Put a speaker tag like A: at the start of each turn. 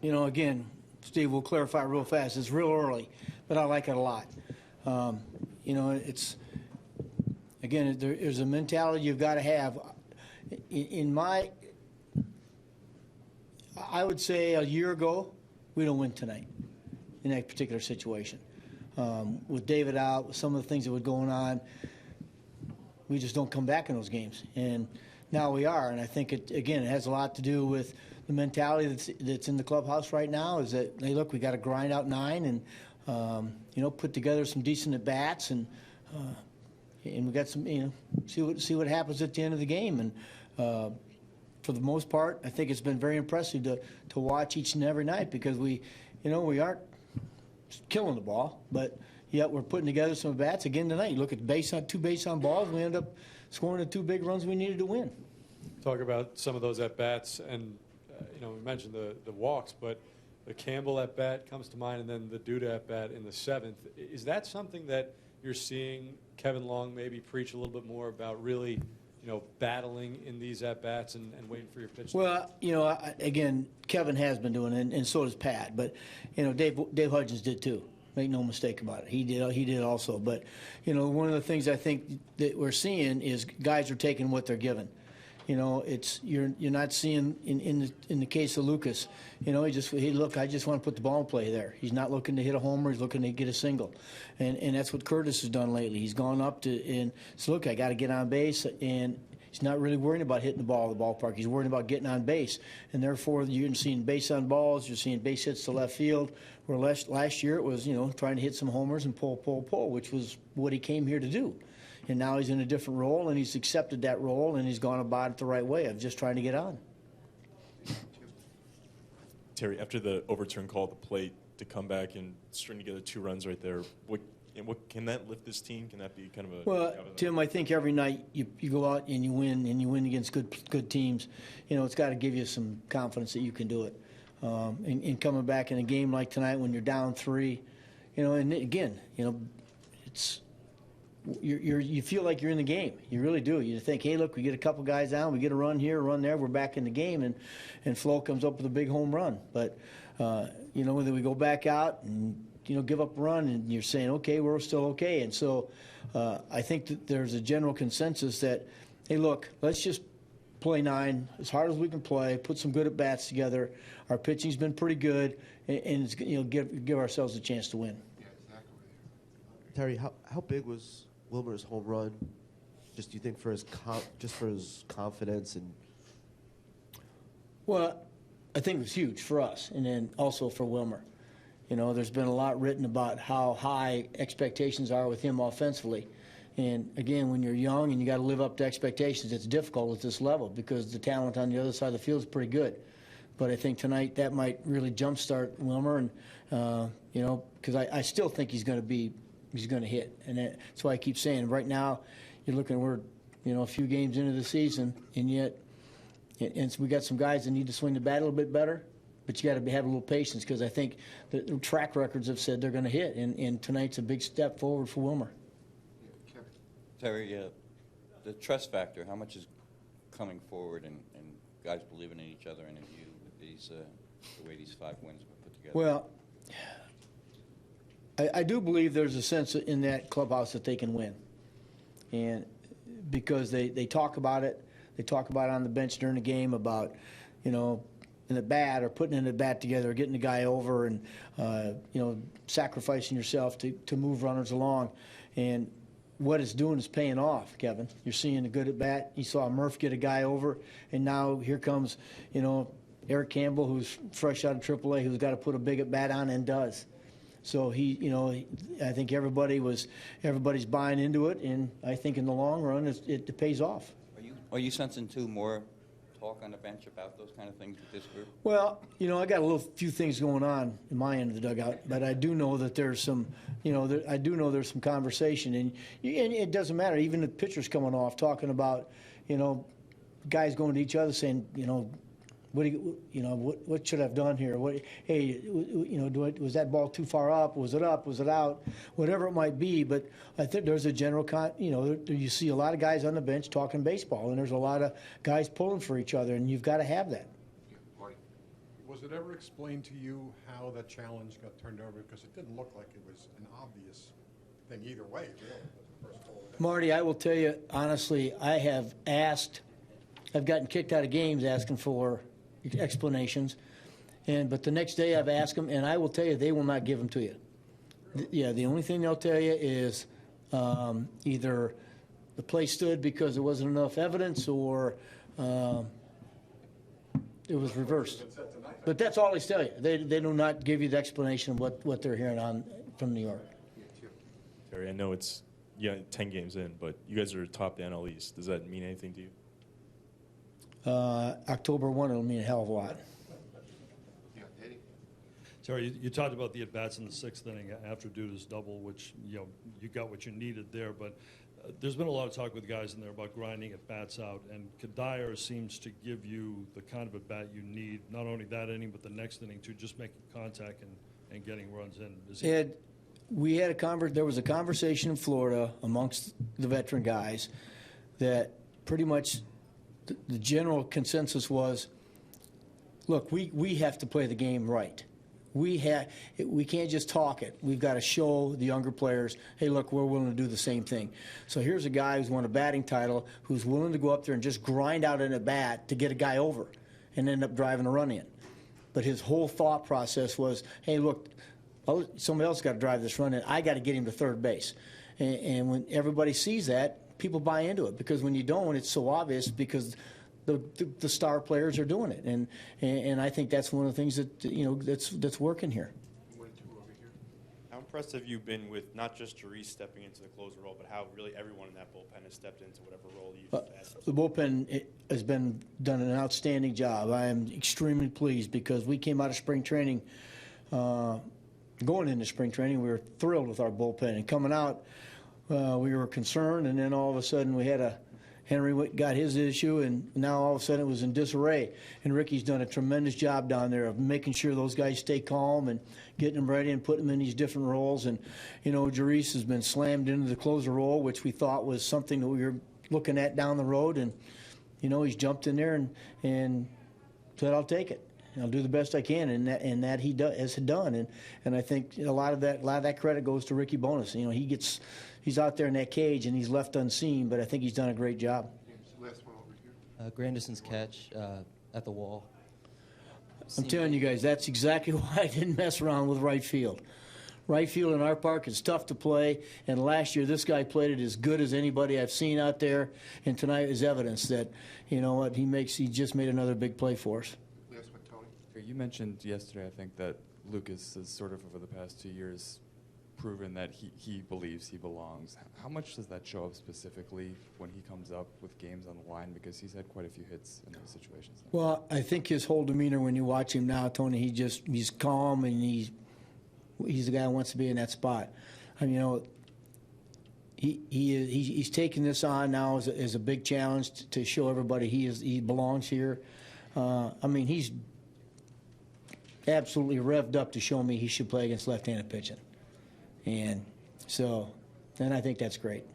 A: again, Steve, we'll clarify real fast. It's real early, but I like it a lot. It's, again, there's a mentality you've got to have. I would say a year ago, we don't win tonight in that particular situation. With David out, with some of the things that were going on, we just don't come back in those games. And now we are, and I think, it has a lot to do with the mentality that's in the clubhouse right now, is that, hey, look, we got to grind out 9 and, put together some decent at-bats, and we got some, see what happens at the end of the game. And for the most part, I think it's been very impressive to watch each and every night, because we aren't killing the ball, but yet we're putting together some bats again tonight. You look at two base on balls, we end up scoring the 2 big runs we needed to win.
B: Talk about some of those at bats, and we mentioned the walks, but the Campbell at bat comes to mind, and then the Duda at bat in the 7th. Is that something that you're seeing Kevin Long maybe preach a little bit more about, really, battling in these at bats and waiting for your pitch?
A: Well, again, Kevin has been doing it, and so does Pat. But Dave Hudgens did too. Make no mistake about it. He did also. But one of the things I think that we're seeing is guys are taking what they're given. You're not seeing in the case of Lucas, look, I just want to put the ball in play there. He's not looking to hit a homer. He's looking to get a single, and that's what Curtis has done lately. He's gone up to and so look, I got to get on base, and he's not really worrying about hitting the ball at the ballpark. He's worrying about getting on base, and therefore you're seeing base on balls. You're seeing base hits to left field. Where last year it was trying to hit some homers and pull, which was what he came here to do. And now he's in a different role, and he's accepted that role, and he's gone about it the right way of just trying to get on.
C: Terry, after the overturn call at the plate, to come back and string together 2 runs right there, what can that lift this team? Can that be kind of a...
A: Well, Tim, I think every night you go out and you win against good teams. It's got to give you some confidence that you can do it. And coming back in a game like tonight when you're down 3, and again, it's... You feel like you're in the game. You really do. You think, hey, look, we get a couple guys down, we get a run here, a run there, we're back in the game, and Flo comes up with a big home run. But, then we go back out and, give up a run, and you're saying, okay, we're still okay. And so I think that there's a general consensus that, hey, look, let's just play 9 as hard as we can play, put some good at-bats together. Our pitching's been pretty good, and it's, give ourselves a chance to win.
D: Yeah, exactly.
E: Terry, how big was Wilmer's home run, just do you think for his confidence? And
A: well, I think it was huge for us, and then also for Wilmer. There's been a lot written about how high expectations are with him offensively, and again, when you're young and you got to live up to expectations, it's difficult at this level because the talent on the other side of the field is pretty good. But I think tonight that might really jumpstart Wilmer, and because I still think he's going to hit, and that's why I keep saying right now you're looking, we're a few games into the season, and yet so we got some guys that need to swing the bat a little bit better, but you got to have a little patience because I think the track records have said they're going to hit, and tonight's a big step forward for Wilmer.
F: Terry, the trust factor, how much is coming forward and guys believing in each other and in you with these the way these 5 wins were put together?
A: Well, I do believe there's a sense in that clubhouse that they can win, and because they talk about it. They talk about it on the bench during the game about, in the bat or putting in the bat together, or getting the guy over, and sacrificing yourself to move runners along, and what it's doing is paying off. Kevin, you're seeing a good at bat. You saw Murph get a guy over, and now here comes Eric Campbell, who's fresh out of AAA, who's got to put a big at bat on and does. So I think everybody's buying into it, and I think in the long run it pays off.
F: Are you sensing too more talk on the bench about those kind of things with this group?
A: Well, I got a few things going on in my end of the dugout, but I do know that there's some, I do know there's some conversation, and it doesn't matter. Even the pitchers coming off talking about, guys going to each other saying, what should I have done here? Was that ball too far up? Was it up? Was it out? Whatever it might be. But I think there's a general, you see a lot of guys on the bench talking baseball, and there's a lot of guys pulling for each other, and you've got to have that.
D: Yeah, Marty. It Was it ever explained to you how that challenge got turned over? Because it didn't look like it was an obvious thing either way, really. First of all.
A: Marty, I will tell you, honestly, I've gotten kicked out of games asking for explanations, but the next day I've asked them, and I will tell you, they will not give them to you. The only thing they'll tell you is either the play stood because there wasn't enough evidence, or it was reversed. But that's all they tell you. They do not give you the explanation of what they're hearing from New York.
C: Terry, I know it's 10 games in, but you guys are top the NL East. Does that mean anything to you?
A: October 1, it'll mean a hell of a lot.
D: Yeah, Eddie?
G: Terry, you talked about the at-bats in the sixth inning after Duda's double, which, you got what you needed there. But there's been a lot of talk with guys in there about grinding at-bats out, and Kadire seems to give you the kind of at-bat you need, not only that inning, but the next inning, to just making contact and getting runs in.
A: Ed, there was a conversation in Florida amongst the veteran guys that pretty much the general consensus was, look, we have to play the game right. We can't just talk it. We've got to show the younger players, hey, look, we're willing to do the same thing. So here's a guy who's won a batting title who's willing to go up there and just grind out an at-bat to get a guy over and end up driving a run in. But his whole thought process was, hey, look, somebody else got to drive this run in. I got to get him to third base. And when everybody sees that, people buy into it, because when you don't, it's so obvious because the star players are doing it, and I think that's one of the things that that's working here.
H: How impressed have you been with not just Jurice stepping into the closer role, but how really everyone in that bullpen has stepped into whatever role you've asked?
A: The bullpen has done an outstanding job. I am extremely pleased because we came out of spring training. Going into spring training, we were thrilled with our bullpen, and coming out, we were concerned, and then all of a sudden we had Henry got his issue, and now all of a sudden it was in disarray. And Ricky's done a tremendous job down there of making sure those guys stay calm and getting them ready and putting them in these different roles. And, Jurice has been slammed into the closer role, which we thought was something that we were looking at down the road. And, he's jumped in there and said, I'll take it. I'll do the best I can, and that he has done. And I think a lot of that credit goes to Ricky Bonas. He's out there in that cage and he's left unseen, but I think he's done a great job.
D: Last one over here.
I: Grandison's catch at the wall.
A: I'm telling you guys, that's exactly why I didn't mess around with right field. Right field in our park is tough to play, and last year this guy played it as good as anybody I've seen out there, and tonight is evidence that, he just made another big play for us.
D: Last one, Tony.
J: You mentioned yesterday, I think, that Lucas has sort of over the past 2 years proven that he believes he belongs. How much does that show up specifically when he comes up with games on the line? Because he's had quite a few hits in those situations.
A: Well, I think his whole demeanor when you watch him now, Tony, he's calm, and he's the guy who wants to be in that spot. He's taking this on now as a big challenge to show everybody he belongs here. He's absolutely revved up to show me he should play against left-handed pitching. And I think that's great.